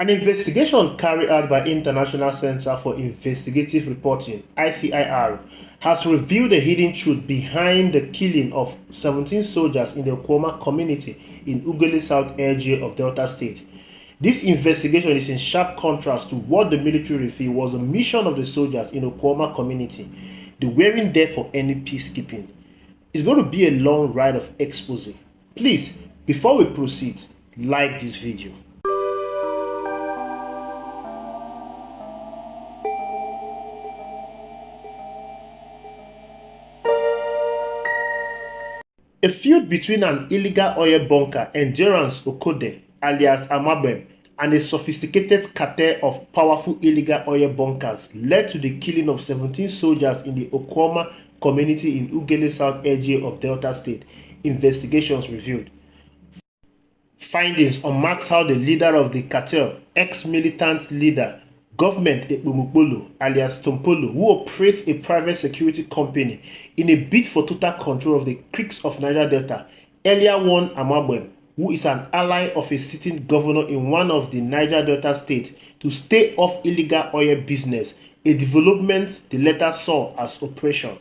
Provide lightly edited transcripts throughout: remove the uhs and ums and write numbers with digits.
An investigation carried out by International Center for Investigative Reporting (ICIR) has revealed the hidden truth behind the killing of 17 soldiers in the Okuoma community in Ughelli South LGA of Delta State. This investigation is in sharp contrast to what the military revealed was the mission of the soldiers in the Okuoma community. They weren't there for any peacekeeping. It's going to be a long ride of expose. Please, before we proceed, like this video. A feud between an illegal oil bunker, Endurance Okode, alias Amabem, and a sophisticated cartel of powerful illegal oil bunkers led to the killing of 17 soldiers in the Okuoma community in Ughelli South LGA of Delta State, investigations revealed. Findings unmasks how the leader of the cartel, ex-militant leader, Government Ekpomukpolo, alias Tompolo, who operates a private security company in a bid for total control of the creeks of Niger Delta, earlier warned Amabem, who is an ally of a sitting governor in one of the Niger Delta states, to stay off illegal oil business, a development the latter saw as oppression.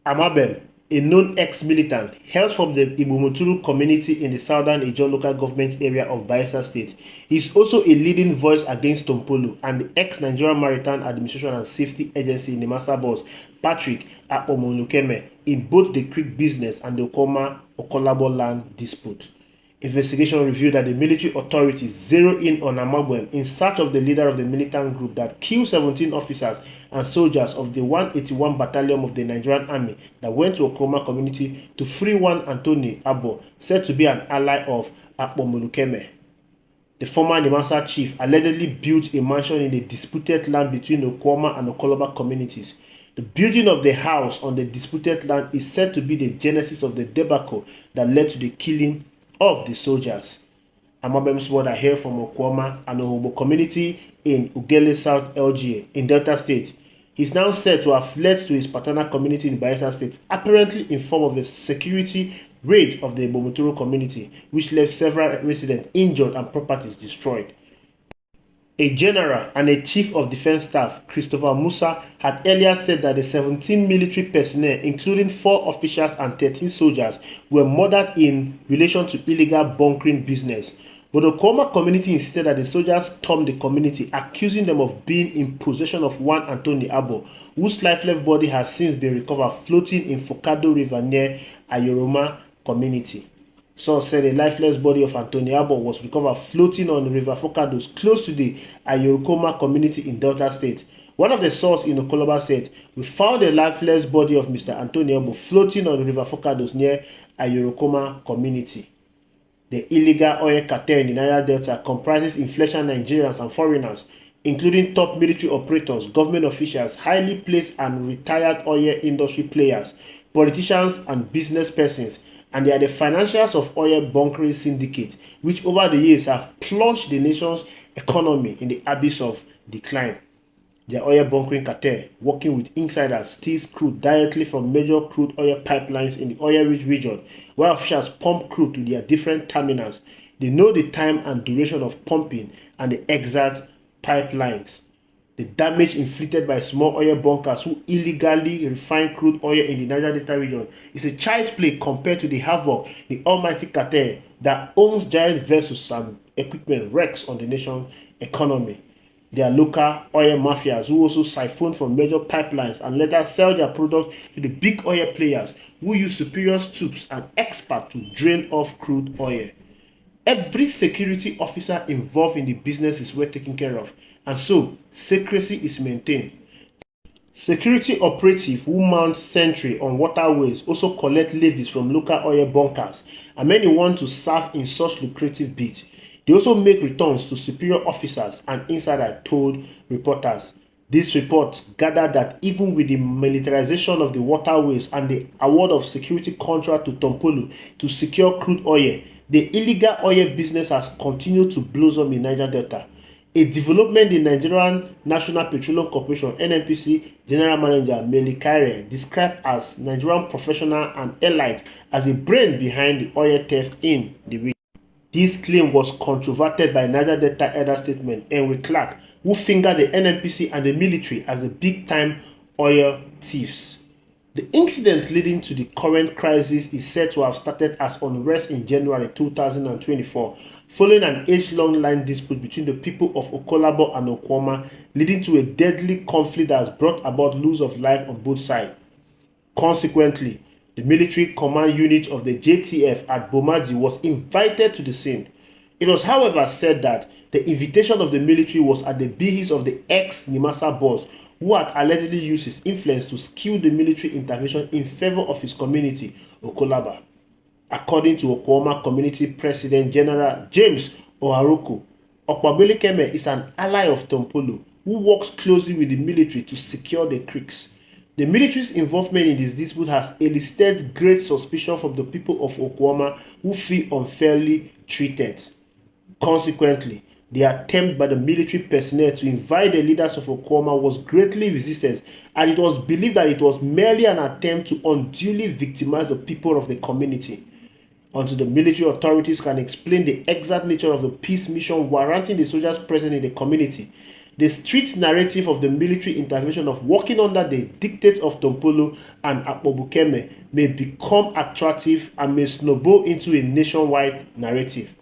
Amabem, a known ex-militant, hails from the Ibomoturu community in the southern Ijaw local government area of Bayelsa State. He is also a leading voice against Tompolo and the ex-Nigerian Maritime Administration and Safety Agency Master Boss Patrick Akpomolukeme in both the creek business and the Okuoma-Okolabo land dispute. Investigation revealed that the military authorities zeroed in on Amabem in search of the leader of the militant group that killed 17 officers and soldiers of the 181 Battalion of the Nigerian Army that went to Okuoma community to free one Anthony Abo, said to be an ally of Akpomolukeme. The former Nimasa chief allegedly built a mansion in the disputed land between the Okuoma and Okolaba communities. The building of the house on the disputed land is said to be the genesis of the debacle that led to the killing of the soldiers. Amabem's brother hail from Okuoma and Ohobo community in Ughelli South LGA in Delta State. He is now said to have fled to his paternal community in Bayelsa State, apparently in form of a security raid of the Ibomoturu community, which left several residents injured and properties destroyed. A general and a chief of defense staff, Christopher Musa, had earlier said that the 17 military personnel, including 4 officials and 13 soldiers, were murdered in relation to illegal bunkering business. But the Okuoma community insisted that the soldiers stormed the community, accusing them of being in possession of one Anthony Abo, whose lifeless body has since been recovered floating in Fokado River near Ayoroma community. Source said a lifeless body of Anthony Abo was recovered floating on the River Focados close to the Ayorokoma community in Delta State. One of the sources in Okolaba said, "We found the lifeless body of Mr. Anthony Abo floating on the River Focados near Ayorokoma community." The illegal oil cartel in the Niger Delta comprises influential Nigerians and foreigners, including top military operators, government officials, highly placed and retired oil industry players, politicians and business persons, and they are the financiers of oil bunkering syndicate, which over the years have plunged the nation's economy in the abyss of decline. The oil bunkering cartel, working with insiders, steals crude directly from major crude oil pipelines in the oil-rich region, while officials pump crude to their different terminals. They know the time and duration of pumping and the exact pipelines. The damage inflicted by small oil bunkers who illegally refine crude oil in the Niger Delta region is a child's play compared to the havoc the almighty cartel that owns giant vessels and equipment wreaks on the nation's economy. There are local oil mafias who also siphon from major pipelines and later sell their products to the big oil players who use superior tubes and experts to drain off crude oil. Every security officer involved in the business is well taken care of, and so secrecy is maintained. Security operatives who mount sentry on waterways also collect levies from local oil bunkers, and many want to serve in such lucrative bids. They also make returns to superior officers and insiders told reporters. These reports gathered that even with the militarization of the waterways and the award of security contract to Tompolo to secure crude oil, the illegal oil business has continued to blossom in Niger Delta. A development the Nigerian National Petroleum Corporation (NNPC) General Manager Mele Kyari described as Nigerian professional and elite as a brain behind the oil theft in the region. This claim was controverted by Niger Delta elder statesman Henry Clark, who fingered the NNPC and the military as the big-time oil thieves. The incident leading to the current crisis is said to have started as unrest in January 2024, following an age-long line dispute between the people of Okolabo and Okuoma, leading to a deadly conflict that has brought about loss of life on both sides. Consequently, the military command unit of the JTF at Bomadi was invited to the scene. It was, however, said that the invitation of the military was at the behest of the ex-Nimasa boss, who had allegedly used his influence to skew the military intervention in favor of his community, Okolaba. According to Okuoma Community President General James Oharuko, Okpabele is an ally of Tompolo who works closely with the military to secure the creeks. The military's involvement in this dispute has elicited great suspicion from the people of Okuoma who feel unfairly treated. Consequently, the attempt by the military personnel to invite the leaders of Okuoma was greatly resisted, and it was believed that it was merely an attempt to unduly victimize the people of the community. Until the military authorities can explain the exact nature of the peace mission warranting the soldiers present in the community, the street narrative of the military intervention of working under the dictate of Tompolo and Akpobukeme may become attractive and may snowball into a nationwide narrative.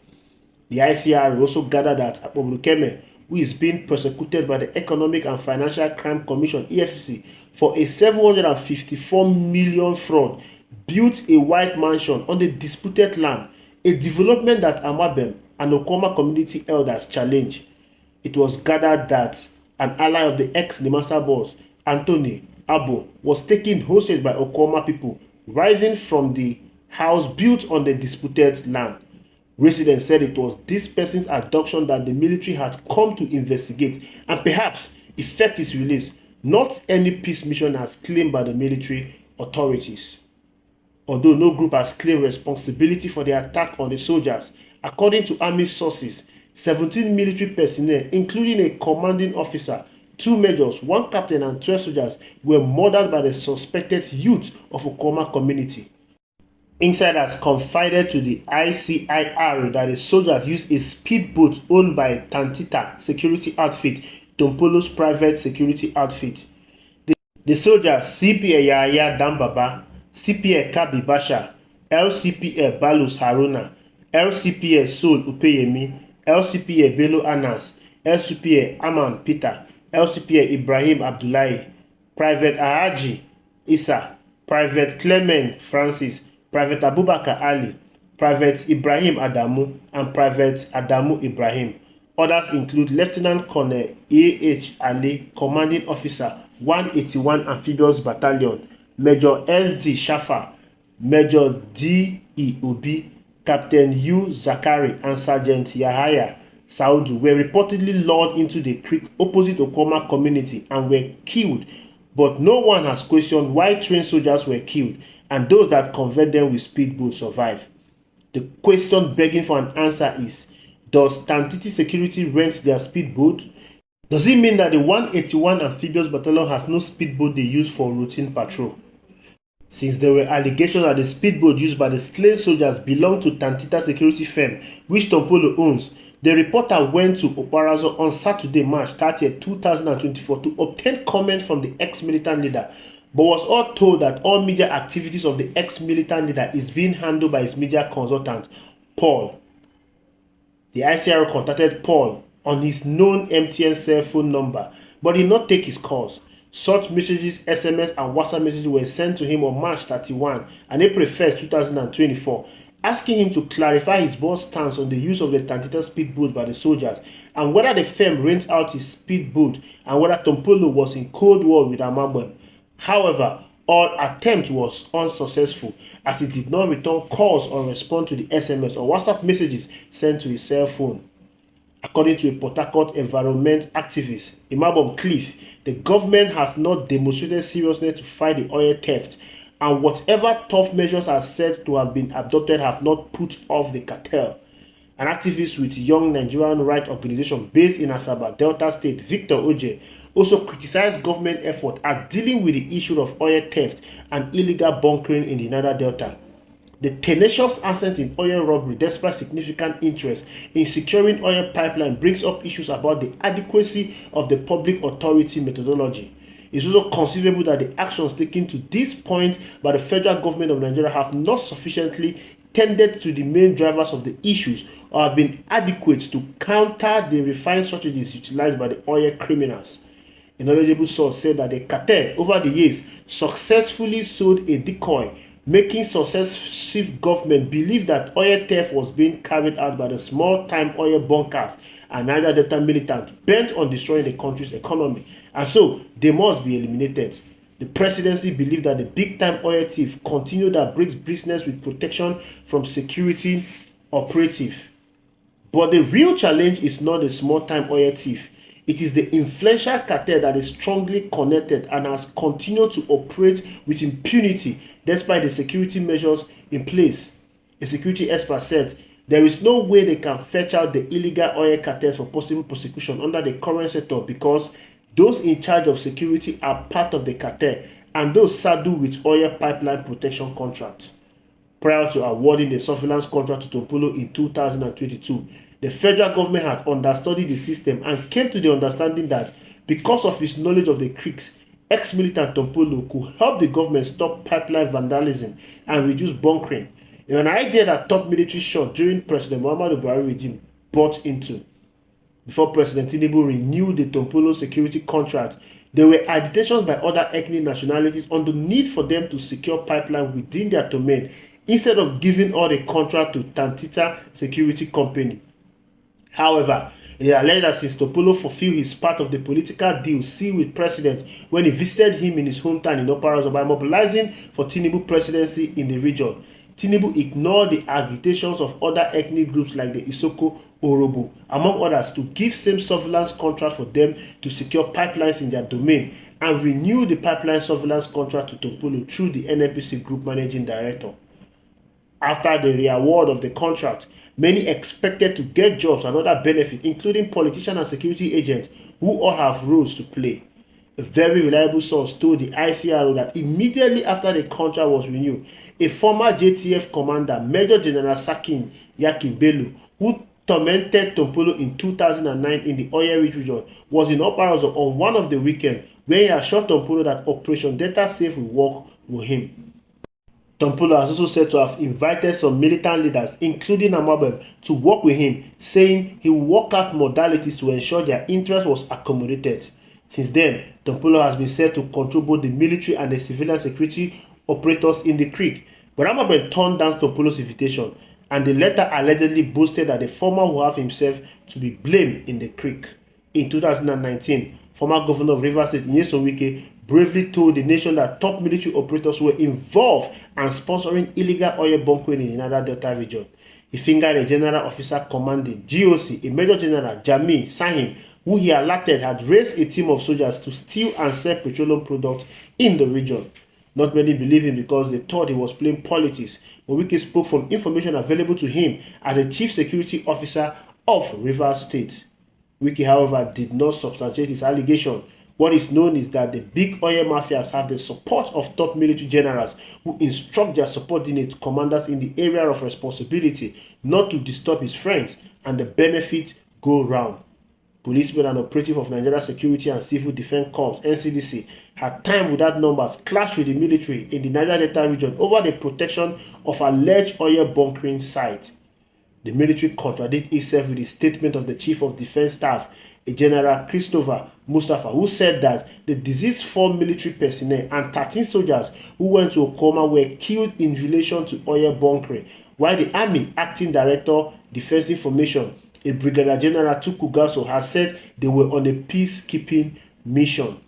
The ICR also gathered that Akpobukeme, who is being persecuted by the Economic and Financial Crime Commission (EFCC) for a 754 million fraud, built a white mansion on the disputed land, a development that Amabem and Okuoma community elders challenged. It was gathered that an ally of the ex-Nimasa boss, Anthony Abo, was taken hostage by Okuoma people rising from the house built on the disputed land. Residents said it was this person's adoption that the military had come to investigate and perhaps effect his release, not any peace mission as claimed by the military authorities. Although no group has claimed responsibility for the attack on the soldiers, according to army sources, 17 military personnel, including a commanding officer, 2 majors, 1 captain and 12 soldiers, were murdered by the suspected youth of Okuoma community. Insiders confided to the ICIR that the soldiers used a speedboat owned by Tantita security outfit, Tompolo's private security outfit. The soldiers CPA Yahya Dambaba, CPA Kabi Basha, LCPA Balus Haruna, LCPA Sol Upeyemi, LCPA Bello Anas, LCPA Aman Peter, LCPA Ibrahim Abdullahi, Private Ahaji Issa, Private Clement Francis, Private Abubakar Ali, Private Ibrahim Adamu, and Private Adamu Ibrahim. Others include Lieutenant Colonel A.H. Ali, Commanding Officer, 181 Amphibious Battalion, Major S.D. Shafa, Major D.E. Obi, Captain U. Zakari, and Sergeant Yahaya Saudu were reportedly lured into the creek opposite Okuoma community and were killed, but no one has questioned why trained soldiers were killed and those that conveyed them with speedboats survive. The question begging for an answer is, does Tantiti Security rent their speedboat? Does it mean that the 181 Amphibious Battalion has no speedboat they use for routine patrol? Since there were allegations that the speedboat used by the slain soldiers belonged to Tantita Security firm, which Tompolo owns, the reporter went to Oparazo on Saturday, March 30, 2024 to obtain comment from the ex-militant leader, but was all told that all media activities of the ex-militant leader is being handled by his media consultant, Paul. The ICR contacted Paul on his known MTN cell phone number, but did not take his calls. Such messages, SMS and WhatsApp messages were sent to him on March 31 and April 1, 2024, asking him to clarify his boss' stance on the use of the Tantita speedboat by the soldiers and whether the firm rent out his speedboat and whether Tompolo was in Cold War with Amambem. However, all attempt was unsuccessful as he did not return calls or respond to the SMS or WhatsApp messages sent to his cell phone. According to a Port Harcourt environment activist, Imabom Cliff, the government has not demonstrated seriousness to fight the oil theft, and whatever tough measures are said to have been adopted have not put off the cartel. An activist with Young Nigerian Rights Organization based in Asaba, Delta State, Victor Oje, also criticized government effort at dealing with the issue of oil theft and illegal bunkering in the Niger Delta. The tenacious ascent in oil robbery, despite significant interest in securing oil pipeline, brings up issues about the adequacy of the public authority methodology. It's also conceivable that the actions taken to this point by the federal government of Nigeria have not sufficiently tended to the main drivers of the issues or have been adequate to counter the refined strategies utilized by the oil criminals. A knowledgeable source said that the cartel over the years successfully sold a decoy, making successive government believe that oil theft was being carried out by the small-time oil bunkers and Niger Delta militants bent on destroying the country's economy, and so they must be eliminated. The presidency believed that the big-time oil thief continued that breaks business with protection from security operative. But the real challenge is not the small-time oil thief. It is the influential cartel that is strongly connected and has continued to operate with impunity despite the security measures in place. A security expert said, there is no way they can fetch out the illegal oil cartels for possible prosecution under the current setup because those in charge of security are part of the cartel and those saddled with oil pipeline protection contracts. Prior to awarding the surveillance contract to Tompolo in 2022, the federal government had understudied the system and came to the understanding that because of his knowledge of the creeks, ex-militant Tompolo could help the government stop pipeline vandalism and reduce bunkering, an idea that top military shot during President Muhammadu Buhari regime bought into. Before President Tinubu renewed the Tompolo security contract, there were agitations by other ethnic nationalities on the need for them to secure pipeline within their domain instead of giving all the contract to Tantita Security Company. However, it alleged that since Tompolo fulfilled his part of the political deal sealed with President when he visited him in his hometown in Oparazo by mobilizing for Tinubu presidency in the region, Tinubu ignored the agitations of other ethnic groups like the Isoko, Orobo, among others, to give same surveillance contract for them to secure pipelines in their domain and renew the pipeline surveillance contract to Tompolo through the NNPC Group Managing Director. After the re-award of the contract, many expected to get jobs and other benefits, including politicians and security agents who all have roles to play. A very reliable source told the ICRO that immediately after the contract was renewed, a former JTF commander, Major General Sakin Yakin Bello, who tormented Tompolo in 2009 in the oil-rich region, was in Oparazo on one of the weekends where he assured Tompolo that Operation Delta Safe will work with him. Tompolo has also said to have invited some militant leaders, including Amabem, to work with him, saying he will work out modalities to ensure their interest was accommodated. Since then, Tompolo has been said to control both the military and the civilian security operators in the creek, but Amabem turned down Tompolo's invitation, and the letter allegedly boasted that the former will have himself to be blamed in the creek. In 2019, former governor of Rivers State, Nyesom Wike, bravely told the nation that top military operators were involved and sponsoring illegal oil bunkering in the Niger Delta region. He fingered a general officer commanding GOC, a Major General Jami Sahim, who he alerted had raised a team of soldiers to steal and sell petroleum products in the region. Not many believed him because they thought he was playing politics, but Wike spoke from information available to him as a chief security officer of Rivers State. Wike, however, did not substantiate his allegation. What is known is that the big oil mafias have the support of top military generals who instruct their subordinate commanders in the area of responsibility not to disturb his friends, and the benefit go round. Policemen and operatives of Nigeria Security and Civil Defense Corps (NCDC) had time without numbers clashed with the military in the Niger Delta region over the protection of alleged oil bunkering sites. The military contradicted itself with the statement of the Chief of Defense Staff, a General Christopher Mustafa, who said that the deceased 4 military personnel and 13 soldiers who went to Okuoma were killed in relation to oil bunkering, while the Army Acting Director, Defense Information, a Brigadier General Tuku Gasso, has said they were on a peacekeeping mission.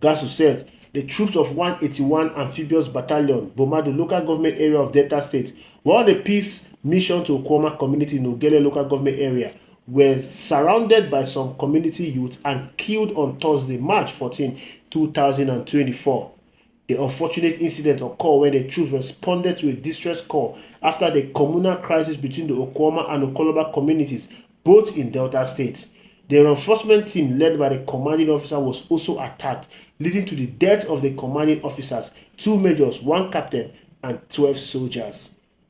Gasso said the troops of 181 Amphibious Battalion, Bomado local government area of Delta State, were on a peace mission to Okuoma community in Ogele local government area, were surrounded by some community youth and killed on Thursday, March 14, 2024. The unfortunate incident occurred when the troops responded to a distress call after the communal crisis between the Okuoma and Okoloba communities, both in Delta State. The reinforcement team led by the commanding officer was also attacked, leading to the death of the commanding officers, 2 majors, 1 captain, and 12 soldiers.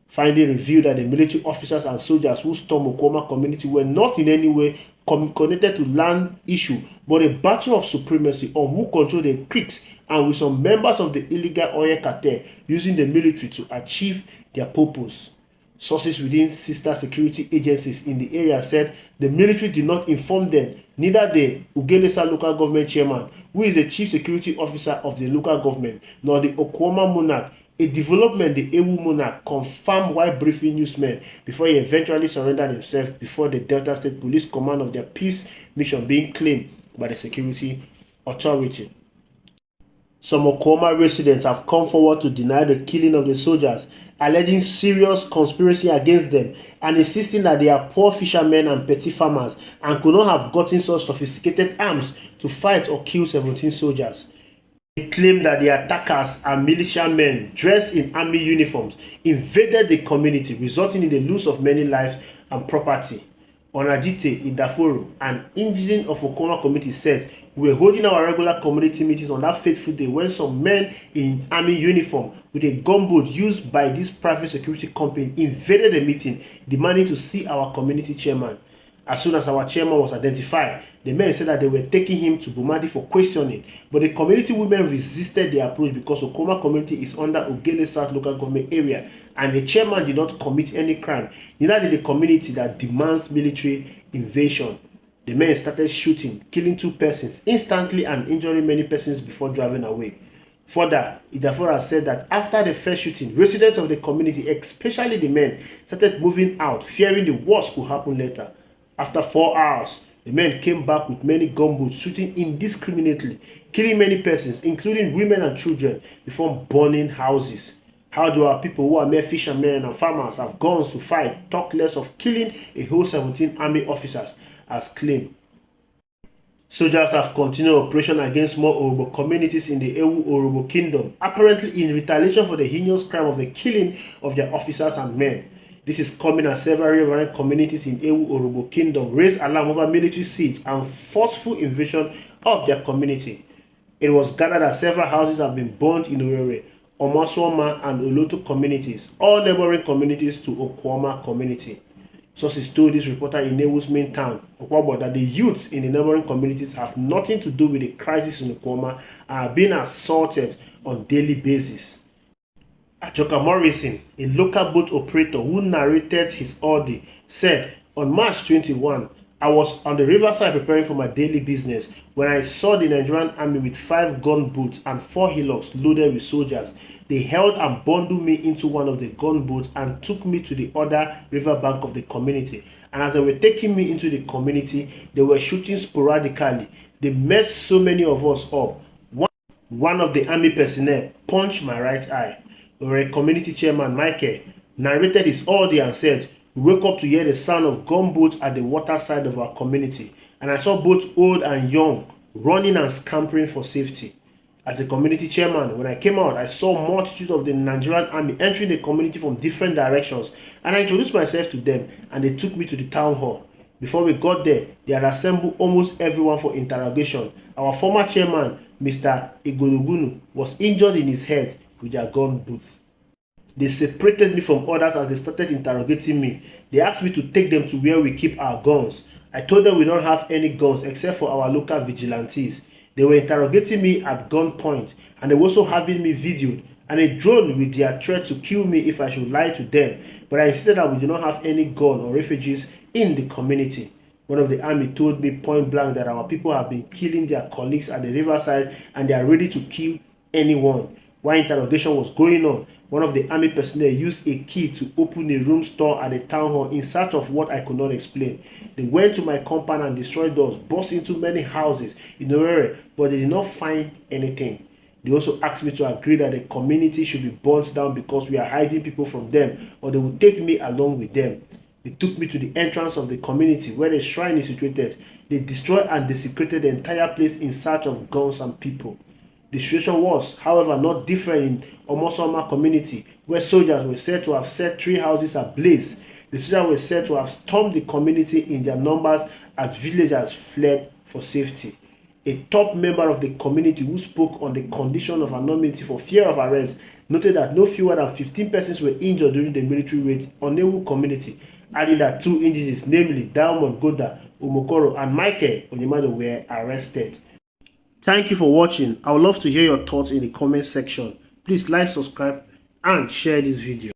Finding revealed that the military officers and soldiers who stormed Okuoma community were not in any way connected to land issue, but a battle of supremacy on who controlled the creeks, and with some members of the illegal oil cartel using the military to achieve their purpose. Sources within sister security agencies in the area said the military did not inform them, neither the Ugelesa local government chairman, who is the chief security officer of the local government, nor the Okuoma monarch, a development the Ewu monarch confirmed while briefing newsmen before he eventually surrendered himself before the Delta State Police command of their peace mission being claimed by the security authority. Some Okuoma residents have come forward to deny the killing of the soldiers, alleging serious conspiracy against them and insisting that they are poor fishermen and petty farmers and could not have gotten such sophisticated arms to fight or kill 17 soldiers. They claim that the attackers are militiamen dressed in army uniforms, invaded the community, resulting in the loss of many lives and property. Onajite Idaforo, an indigene of Okuoma community, said, "We were holding our regular community meetings on that fateful day when some men in army uniform with a gunboat used by this private security company invaded the meeting, demanding to see our community chairman. As soon as our chairman was identified, the men said that they were taking him to Bumadi for questioning, but the community women resisted the approach because Okuoma community is under Ogele South local government area and the chairman did not commit any crime, neither did the community that demands military invasion. The men started shooting, killing 2 persons instantly and injuring many persons before driving away." Further, Idafora said that after the first shooting, residents of the community, especially the men, started moving out, fearing the worst could happen later. After 4 hours, the men came back with many gunboats shooting indiscriminately, killing many persons, including women and children, before burning houses. How do our people who are mere fishermen and farmers have guns to fight, talk less of killing a whole 17 army officers, as claimed? Soldiers have continued operation against more Orobo communities in the Ewu Orobo Kingdom, apparently in retaliation for the heinous crime of the killing of their officers and men. This is coming as several riverine communities in Ewu Orobo Kingdom raised alarm over military siege and forceful invasion of their community. It was gathered that several houses have been burnt in Owerri, Omosuoma, and Oloto communities, all neighboring communities to Okuoma community. Sources told this reporter in Ewu's main town, Okuoma, that the youths in the neighboring communities have nothing to do with the crisis in Okuoma and are being assaulted on daily basis. Ajoka Morrison, a local boat operator who narrated his ordeal, said, "On March 21, I was on the riverside preparing for my daily business when I saw the Nigerian army with 5 gunboats and 4 hillocks loaded with soldiers. They held and bundled me into one of the gunboats and took me to the other riverbank of the community. And as they were taking me into the community, they were shooting sporadically. They messed so many of us up. One of the army personnel punched my right eye." Or community chairman Michael narrated his ordeal and said, "We woke up to hear the sound of gunboats at the water side of our community, and I saw both old and young running and scampering for safety. As a community chairman, when I came out, I saw multitudes of the Nigerian army entering the community from different directions, and I introduced myself to them, and they took me to the town hall. Before we got there, they had assembled almost everyone for interrogation. Our former chairman, Mr. Igolugunu, was injured in his head with their gun booth. They separated me from others as they started interrogating me. They asked me to take them to where we keep our guns. I told them we don't have any guns except for our local vigilantes. They were interrogating me at gunpoint, and they were also having me videoed and a drone with their threat to kill me if I should lie to them. But I insisted that we do not have any gun or refugees in the community. One of the army told me point blank that our people have been killing their colleagues at the riverside and they are ready to kill anyone. While interrogation was going on, one of the army personnel used a key to open a room store at the town hall in search of what I could not explain. They went to my compound and destroyed doors, burst into many houses in Owerri, but they did not find anything. They also asked me to agree that the community should be burnt down because we are hiding people from them, or they would take me along with them. They took me to the entrance of the community where the shrine is situated. They destroyed and desecrated the entire place in search of guns and people. The situation was, however, not different in Omosuoma community, where soldiers were said to have set 3 houses ablaze. The soldiers were said to have stormed the community in their numbers as villagers fled for safety. a top member of the community who spoke on the condition of anonymity for fear of arrest, noted that no fewer than 15 persons were injured during the military raid on Ewu community, adding that 2 indigenes, namely Diamond Goda Umokoro and Michael Onyemado, were arrested. Thank you for watching. I would love to hear your thoughts in the comment section. Please like, subscribe, and share this video.